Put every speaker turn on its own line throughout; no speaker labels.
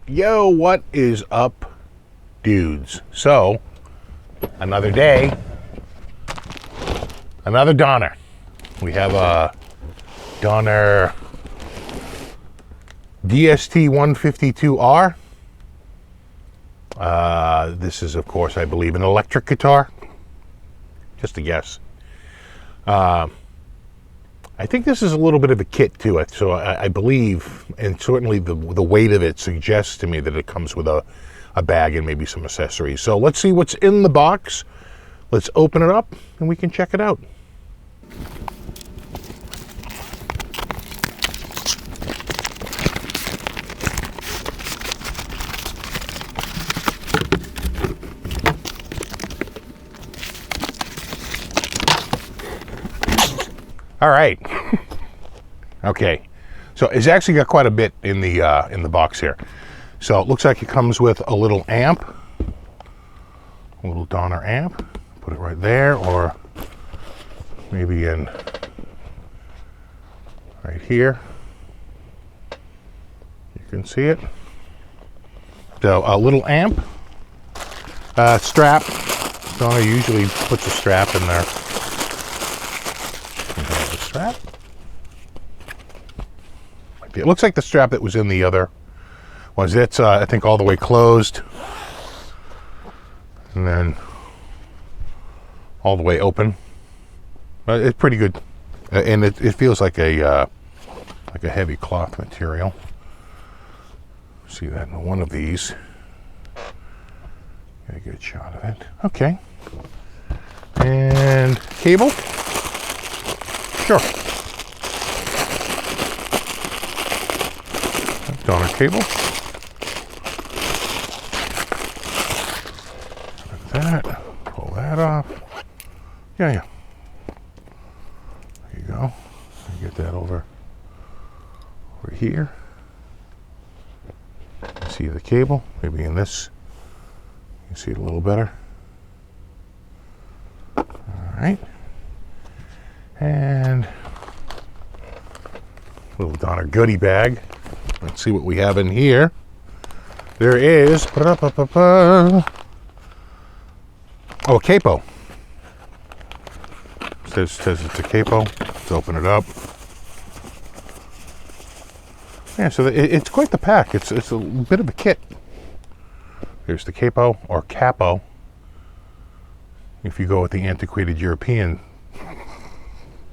Yo, what is up, dudes? So, another day, another Donner. We have a Donner DST-152R. This is, of course, I believe, an electric guitar. Just a guess. I think this is a little bit of a kit to it, so I believe, and certainly the weight of it suggests to me that it comes with a bag and maybe some accessories. So let's see what's in the box. Let's open it up and we can check it out. All right. Okay. So it's actually got quite a bit in the box here. So it looks like it comes with a little amp, a little Donner amp. Put it right there, or maybe in right here. You can see it. So a little amp, strap. Donner usually puts a strap in there. The strap. It looks like the strap that was in the other was it's I think all the way closed, and then all the way open. It's pretty good, and it feels like a heavy cloth material. See that in one of these. Get a good shot of it. Okay, and cable. Sure. Donner cable. Like that. Pull that off. Yeah. There you go. Get that over here. See the cable? Maybe in this. You can see it a little better. All right. And a little Donner goodie bag. Let's see what we have in here. There is a capo. Says it's a capo. Let's open it up. Yeah, so it's quite the pack. It's a bit of a kit. There's the capo or capo. If you go with the antiquated European.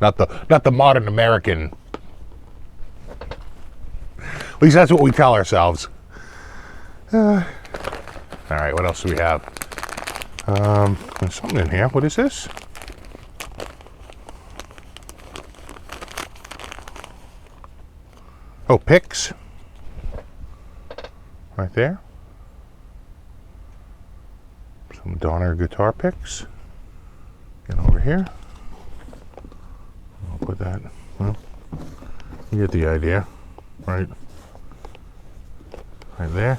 Not the modern American. At least that's what we tell ourselves. All right, what else do we have? There's something in here. What is this? Oh, picks. Right there. Some Donner guitar picks. Get over here. I'll put that, well, you get the idea, right there.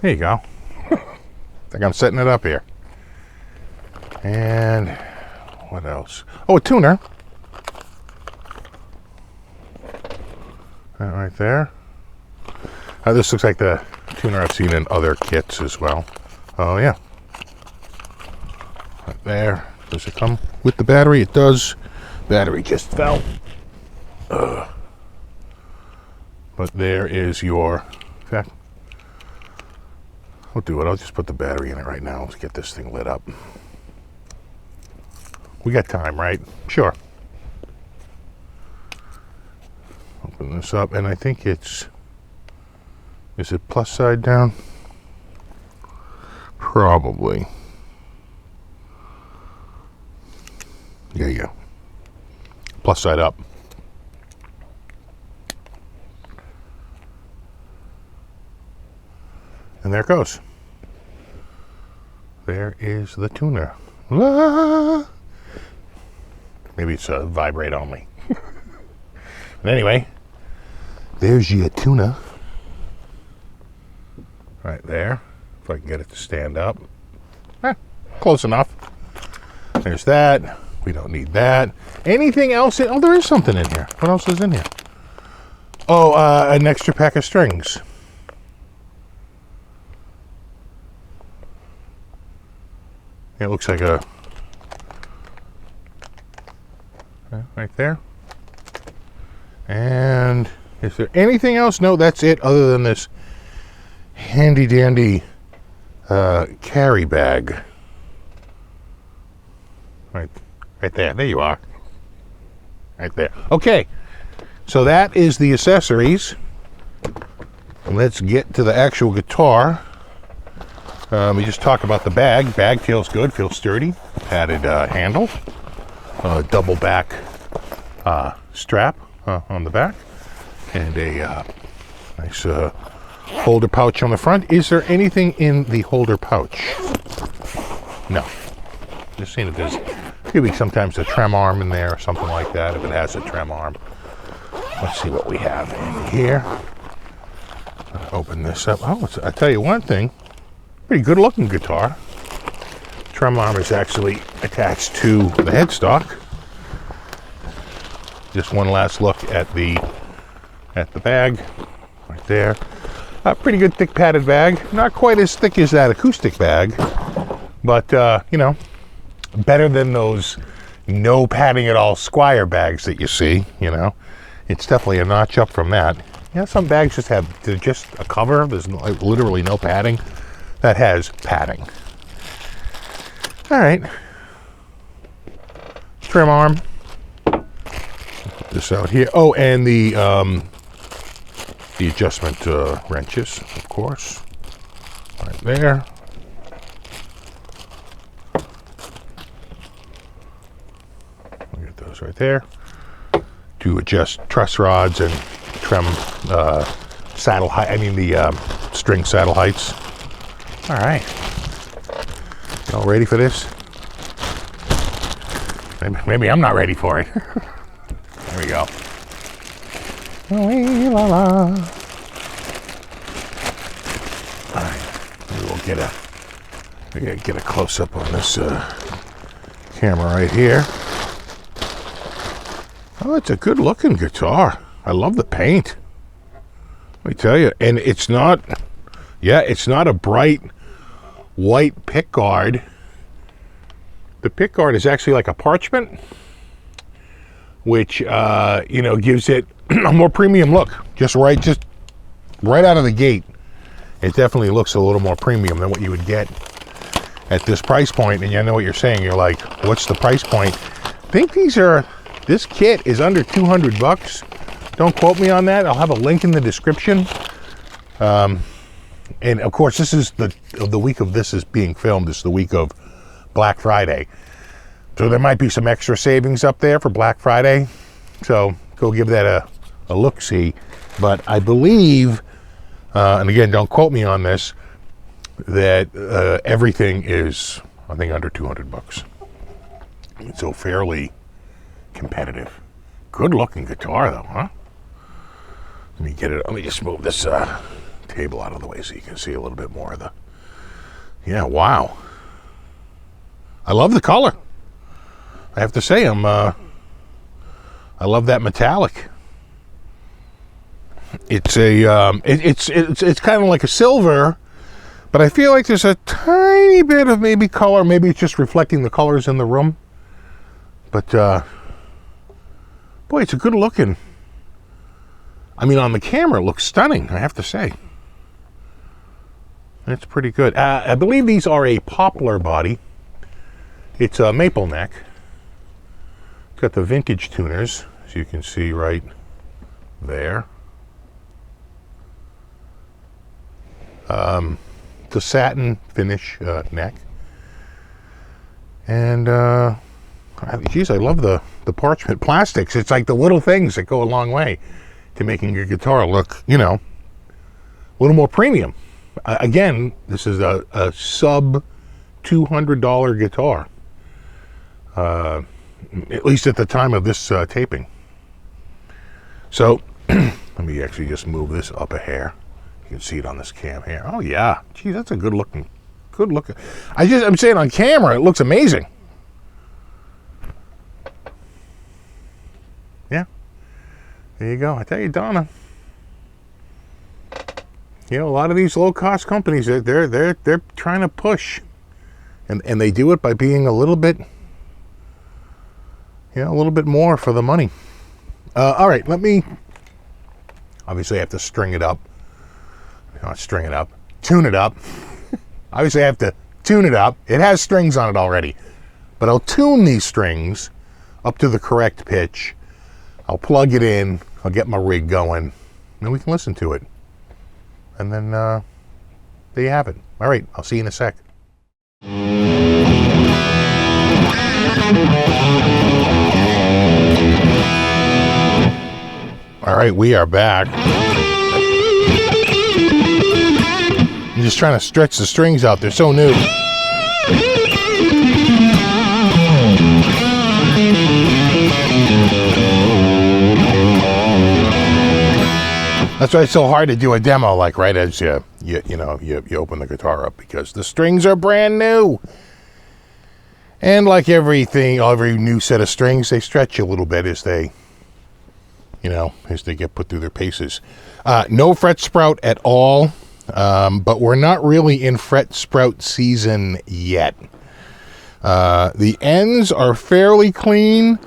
There you go. I think I'm setting it up here. And what else? Oh, a tuner. That right there. This looks like the tuner I've seen in other kits as well. Oh yeah. Right there. Does it come with the battery? It does. Battery just fell. But there is your. In fact, I'll do it. I'll just put the battery in it right now. Let's get this thing lit up. We got time, right? Sure. Open this up, and I think it's. Is it plus side down? Probably. There you go. Plus side up. And there it goes. There is the tuner. La! Maybe it's a vibrate only. But anyway, there's your tuner. Right there. If I can get it to stand up. Close enough. There's that. We don't need that. Anything else? Oh, there is something in here. What else is in here? Oh, an extra pack of strings. It looks like a... right there. And is there anything else? No, that's it, other than this handy dandy carry bag. Right there. There you are. Right there. Okay, so that is the accessories. Let's get to the actual guitar. We just talked about the bag. Bag feels good, feels sturdy. Padded handle. Double back strap on the back. And a nice holder pouch on the front. Is there anything in the holder pouch? No. Just seeing if there's maybe sometimes a trem arm in there or something like that, if it has a trem arm. Let's see what we have in here. Open this up. Oh, I tell you one thing. Pretty good looking guitar. Trem arm is actually attached to the headstock. Just one last look at the bag right there. A pretty good thick padded bag. Not quite as thick as that acoustic bag, but you know, better than those no padding at all Squire bags that you see. You know, it's definitely a notch up from that. Yeah, some bags just have just a cover. There's literally no padding. That has padding. All right, trim arm. Put this out here. Oh, and the adjustment wrenches, of course, right there. Look at those right there. To adjust truss rods and trim saddle height. I mean the string saddle heights. All right. Y'all ready for this? Maybe I'm not ready for it. There we go. All right. Maybe we'll get a close up on this camera right here. Oh, it's a good looking guitar. I love the paint. Let me tell you. And it's not, it's not a bright white pickguard. The pickguard is actually like a parchment, which you know, gives it a more premium look. Just right out of the gate, it definitely looks a little more premium than what you would get at this price point. And you know what you're saying. You're like, what's the price point? I think this kit is under 200 bucks. Don't quote me on that. I'll have a link in the description. And of course, this is the week of this is being filmed. This is the week of Black Friday. So there might be some extra savings up there for Black Friday. So go give that a look-see. But I believe, and again, don't quote me on this, that everything is, I think, under 200 bucks. So fairly competitive. Good looking guitar though, huh? Let me just move this table out of the way so you can see a little bit more of the, yeah, wow. I love the color. I have to say, I love that metallic. It's it's kind of like a silver, but I feel like there's a tiny bit of maybe color. Maybe it's just reflecting the colors in the room. But boy, it's a good looking. I mean, on the camera, it looks stunning, I have to say. It's pretty good. I believe these are a poplar body. It's a maple neck. It's got the vintage tuners, as you can see right there. The satin finish neck. And, geez, I love the parchment plastics. It's like the little things that go a long way to making your guitar look, you know, a little more premium. Again, this is a sub $200 guitar, at least at the time of this taping. So let me actually just move this up a hair. You can see it on this cam here. Oh yeah, geez, that's a good looking. I'm saying on camera, it looks amazing. Yeah, there you go. I tell you, Donna, You know, a lot of these low-cost companies, they're trying to push, and they do it by being a little bit, a little bit more for the money. All right, obviously I have to string it up. Not string it up, tune it up. Obviously I have to tune it up. It has strings on it already, but I'll tune these strings up to the correct pitch. I'll plug it in, I'll get my rig going, and we can listen to it. And then there you have it. All right, I'll see you in a sec. All right, we are back. I'm just trying to stretch the strings out. They're so new. That's why it's so hard to do a demo, like right as you open the guitar up, because the strings are brand new. And like every new set of strings, they stretch a little bit as they get put through their paces. No fret sprout at all, but we're not really in fret sprout season yet. The ends are fairly clean.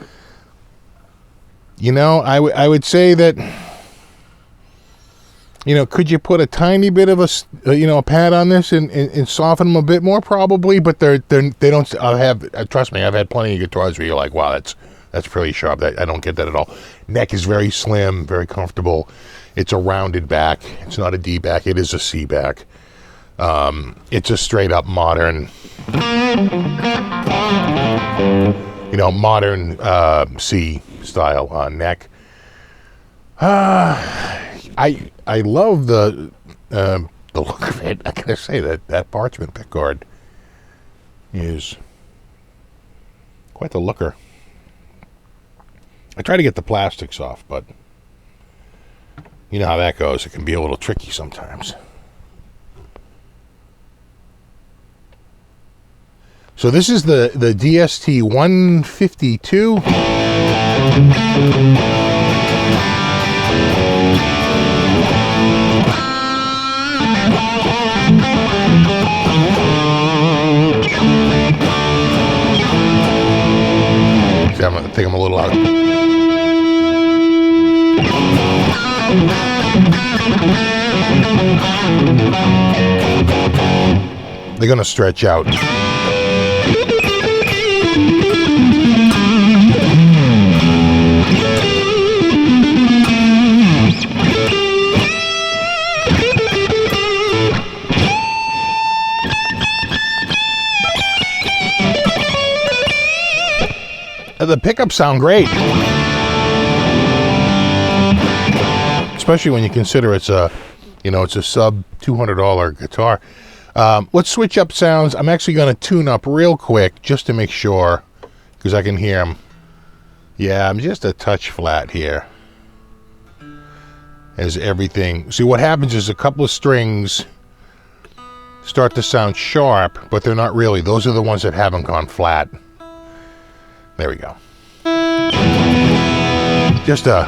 I would say that, could you put a tiny bit of a pad on this and soften them a bit more? Probably, but they don't have. Trust me, I've had plenty of guitars where you're like, wow, that's pretty sharp. I don't get that at all. Neck is very slim, very comfortable. It's a rounded back. It's not a D back. It is a C back. It's a straight up modern, modern C style neck. I love the look of it. I gotta say that parchment pickguard is quite the looker. I try to get the plastics off, but you know how that goes. It can be a little tricky sometimes. So this is the DST-152. I think I'm a little out. They're going to stretch out. The pickups sound great, especially when you consider it's a sub $200 guitar. Let's switch up sounds. I'm actually going to tune up real quick just to make sure, because I can hear them. Yeah, I'm just a touch flat here. As everything. See, what happens is a couple of strings start to sound sharp, but they're not really. Those are the ones that haven't gone flat. There we go. Just the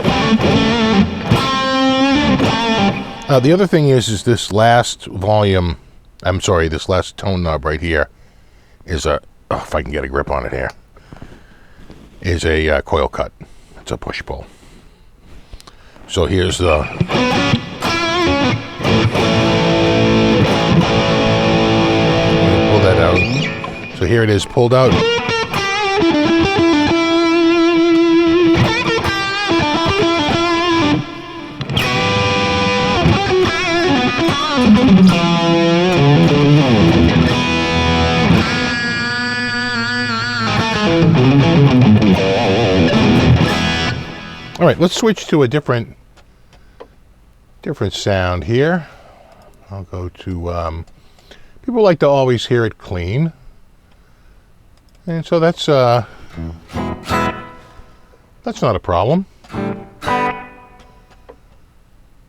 other thing is this last volume. I'm sorry, this last tone knob right here is if I can get a grip on it here, is a coil cut. It's a push pull. So here's the. Pull that out. So here it is, pulled out. All right, let's switch to a different sound here. I'll go to people like to always hear it clean, and so that's not a problem.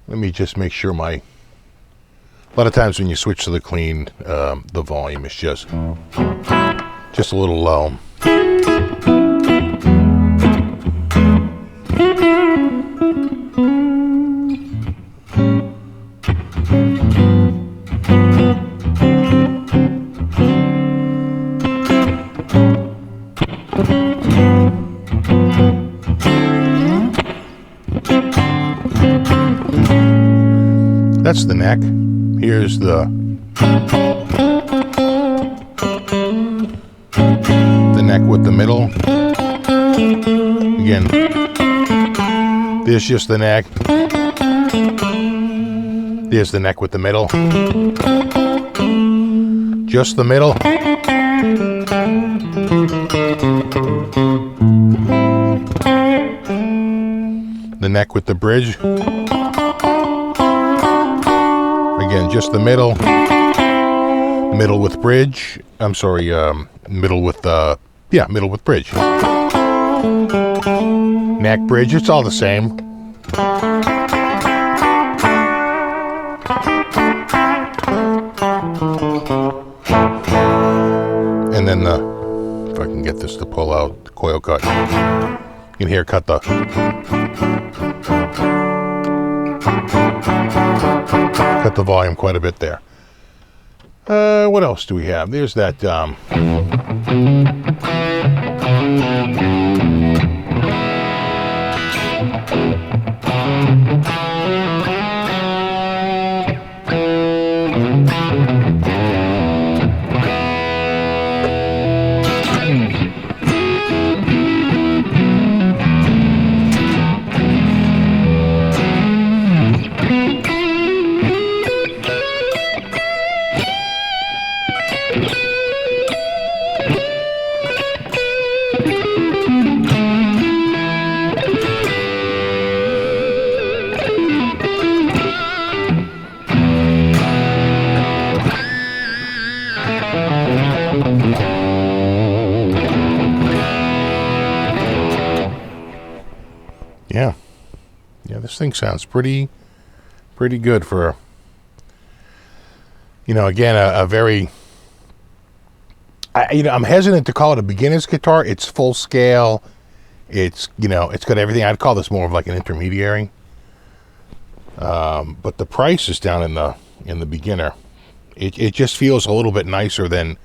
Let me just make sure a lot of times when you switch to the clean, the volume is just a little low. That's the neck. Here's the neck with the middle. Again, there's just the neck. There's the neck with the middle. Just the middle. The neck with the bridge. Again, just the middle. Middle with bridge. I'm sorry, middle with middle with bridge. Neck, bridge, it's all the same. And then if I can get this to pull out, the coil cut. You can hear cut the volume quite a bit there. What else do we have? There's that this thing sounds pretty good for, again, a very, I'm hesitant to call it a beginner's guitar. It's full scale. It's, it's got everything. I'd call this more of like an intermediary. But the price is down in the beginner. It just feels a little bit nicer than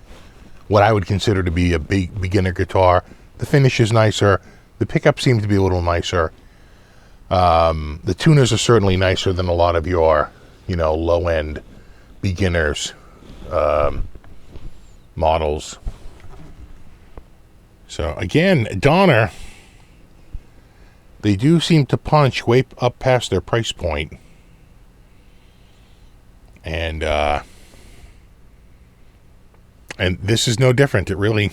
what I would consider to be a big beginner guitar. The finish is nicer. The pickup seems to be a little nicer. The tuners are certainly nicer than a lot of your, low-end beginners models. So again, Donner, they do seem to punch way up past their price point. And this is no different. It really,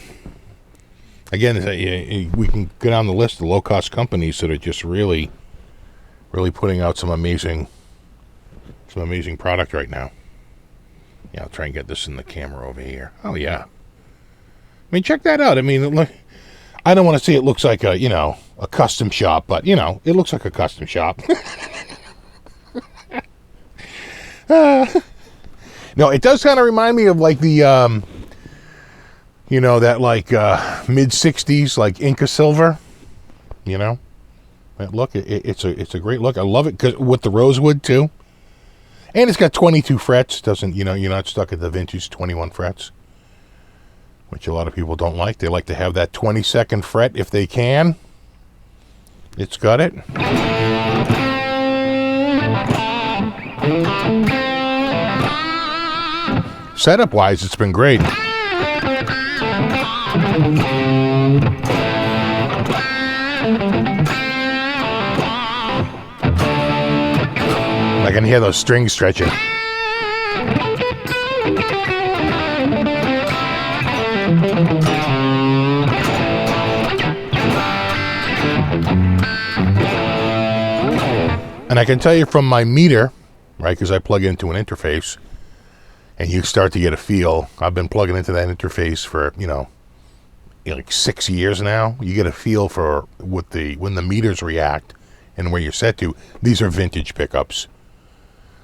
again, we can go down the list of low-cost companies that are just really putting out some amazing product right now. Yeah, I'll try and get this in the camera over here. Oh yeah. I mean, check that out. I mean, look, I don't want to say it looks like a custom shop, but it looks like a custom shop. No, it does kind of remind me of like the that like mid-60s like Inca silver, That look, it's a great look. I love it because with the rosewood too, and it's got 22 frets. Doesn't you're not stuck at the vintage 21 frets, which a lot of people don't like. They like to have that 22nd fret if they can. It's got it. Setup wise, it's been great. I can hear those strings stretching. And I can tell you from my meter, right, because I plug into an interface, and you start to get a feel. I've been plugging into that interface for, like 6 years now. You get a feel for when the meters react and where you're set to. These are vintage pickups.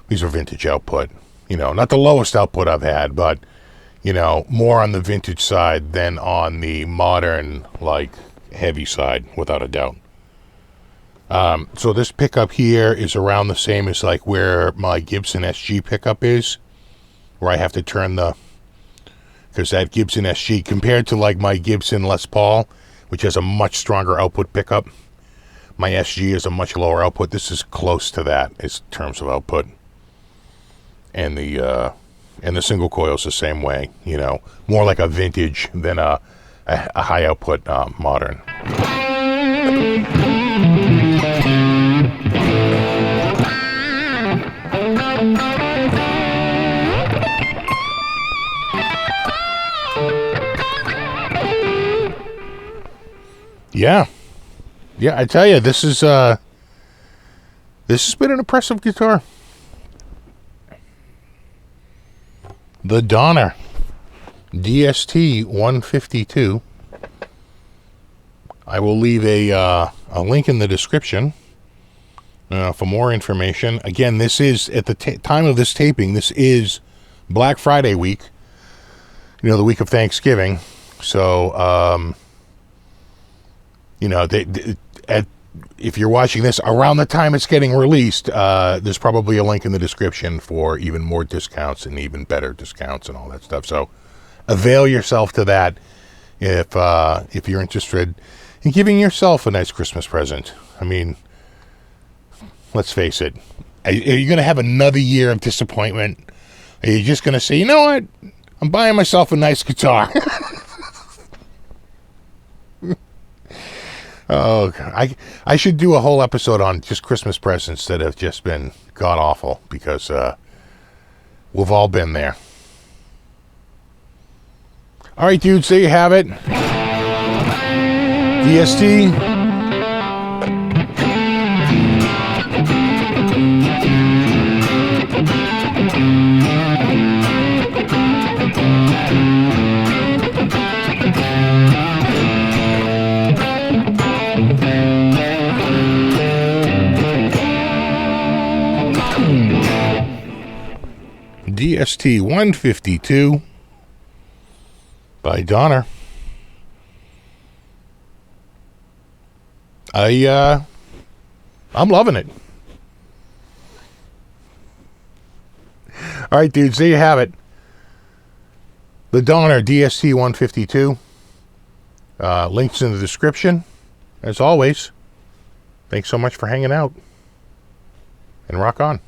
These are vintage output. Not the lowest output I've had, but, more on the vintage side than on the modern, like, heavy side, without a doubt. So this pickup here is around the same as, like, where my Gibson SG pickup is, where I have to turn because that Gibson SG, compared to, like, my Gibson Les Paul, which has a much stronger output pickup, my SG is a much lower output. This is close to that in terms of output. and the single coil's the same way. You know, more like a vintage than a high output modern. Yeah, I tell you, this has been an impressive guitar. The Donner DST-152. I will leave a link in the description for more information. Again, this is, at the time of this taping, this is Black Friday week, you know, the week of Thanksgiving. So, you know, if you're watching this around the time it's getting released, there's probably a link in the description for even more discounts and even better discounts and all that stuff. So avail yourself to that if you're interested in giving yourself a nice Christmas present. I mean, let's face it. Are you going to have another year of disappointment? Are you just going to say, you know what? I'm buying myself a nice guitar. Oh, I should do a whole episode on just Christmas presents that have just been god-awful, because we've all been there. All right, dudes, there you have it. DST. DST-152 by Donner. I'm loving it. All right, dudes, there you have it. The Donner DST-152. Links in the description. As always, thanks so much for hanging out. And rock on.